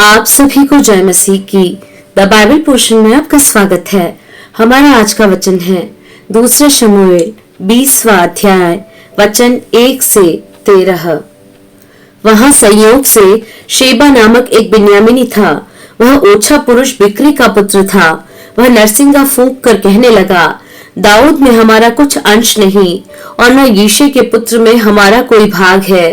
आप सभी को जय मसीह की द बाइबल पोर्शन में आपका स्वागत है। हमारा आज का वचन है दूसरा शमूएल 20वां अध्याय वचन 1 से 13। वहां संयोग से शेबा नामक एक बिन्यामीनी था। वह ओछा पुरुष बिक्री का पुत्र था। वह नरसिंगा फूंक कर कहने लगा, दाऊद में हमारा कुछ अंश नहीं और न यीशे के पुत्र में हमारा कोई भाग है।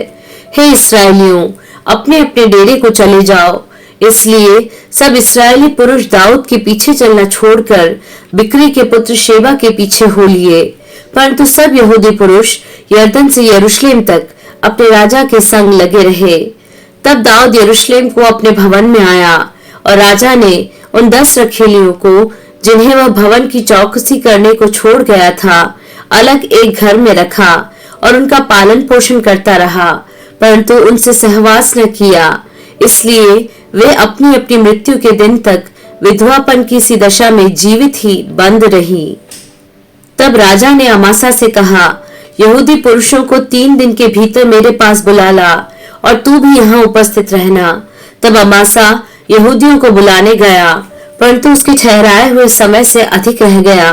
हे इस्राएलियों, अपने अपने डेरे को चले जाओ। इसलिए सब इस्राएली पुरुष दाऊद के पीछे चलना छोड़कर बिक्री के पुत्र शेबा के पीछे हो लिए। परंतु सब यहूदी पुरुष यरदन से यरूशलेम तक अपने राजा के संग लगे रहे। तब दाऊद यरूशलेम को अपने भवन में आया और राजा ने उन 10 रखैलियों को, जिन्हें वह भवन की चौकसी करने को छोड़ गया था, अलग एक घर में रखा और उनका पालन पोषण करता रहा, परंतु उनसे सहवास न किया। इसलिए वे अपनी अपनी मृत्यु के दिन तक विधवापन की सी दशा में जीवित ही बंद रही। तब राजा ने अमासा से कहा, यहूदी पुरुषों को 3 दिन के भीतर मेरे पास बुला ला और तू भी यहाँ उपस्थित रहना। तब अमासा यहूदियों को बुलाने गया, परंतु उसके ठहराए हुए समय से अधिक रह गया।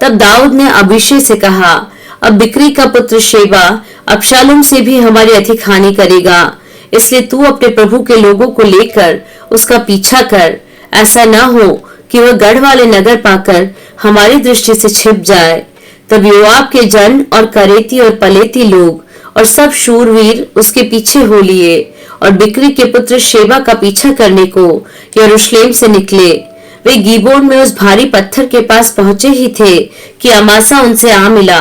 तब दाऊद ने अबीशै से कहा, अब बिक्री का पुत्र शेबा अबशालोम से भी हमारी अधिक हानि करेगा, इसलिए तू अपने प्रभु के लोगों को लेकर उसका पीछा कर। ऐसा न हो कि वह गढ़ वाले नगर पाकर हमारी दृष्टि से छिप जाए। तब योआब के जन और करेती और पलेती लोग और सब शूरवीर उसके पीछे हो लिए और बिक्री के पुत्र शेबा का पीछा करने को यरूशलेम से निकले। वे गिबोन में उस भारी पत्थर के पास पहुंचे ही थे कि अमासा उनसे आ मिला।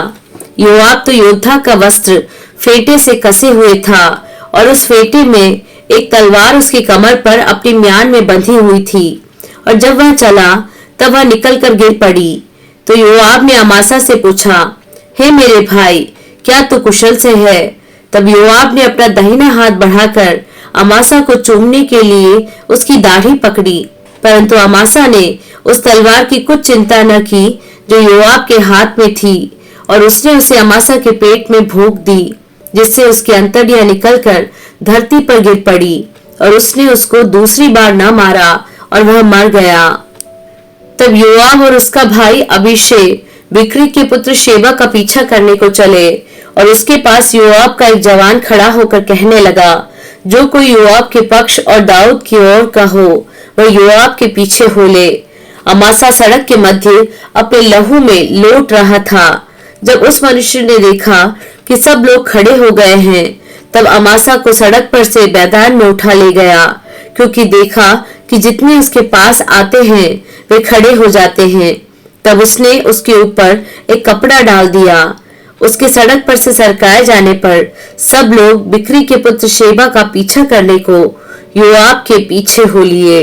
योआब तो योद्धा का वस्त्र फेटे से कसे हुए था और उस फेटे में एक तलवार उसकी कमर पर अपनी म्यान में बंधी हुई थी, और जब वह चला तब वह निकल कर गिर पड़ी। तो योआब ने अमासा से पूछा, हे मेरे भाई, क्या तू कुशल से है? तब योआब ने अपना दाहिना हाथ बढ़ाकर अमासा को चूमने के लिए उसकी दाढ़ी पकड़ी, परंतु अमासा ने उस तलवार की कुछ चिंता न की जो योआब के हाथ में थी, और उसने उसे अमासा के पेट में भोंक दी, जिससे उसकी अंतड़ियां निकलकर धरती पर गिर पड़ी, और उसने उसको दूसरी बार न मारा और वह मर गया। तब योआब और उसका भाई अबीशै बिक्री के पुत्र शेबा का पीछा करने को चले, और उसके पास योआब का एक जवान खड़ा होकर कहने लगा, जो कोई योआब के पक्ष और दाऊद की ओर का हो वह योआब के पीछे हो ले। अमासा सड़क के मध्य अपने लहू में लोट रहा था। जब उस मनुष्य ने देखा कि सब लोग खड़े हो गए हैं, तब अमासा को सड़क पर से मैदान में उठा ले गया, क्योंकि देखा कि जितने उसके पास आते हैं वे खड़े हो जाते हैं। तब उसने उसके ऊपर एक कपड़ा डाल दिया। उसके सड़क पर से सरकाए जाने पर सब लोग बिक्री के पुत्र शेबा का पीछा करने को योआब के पीछे हो लिए।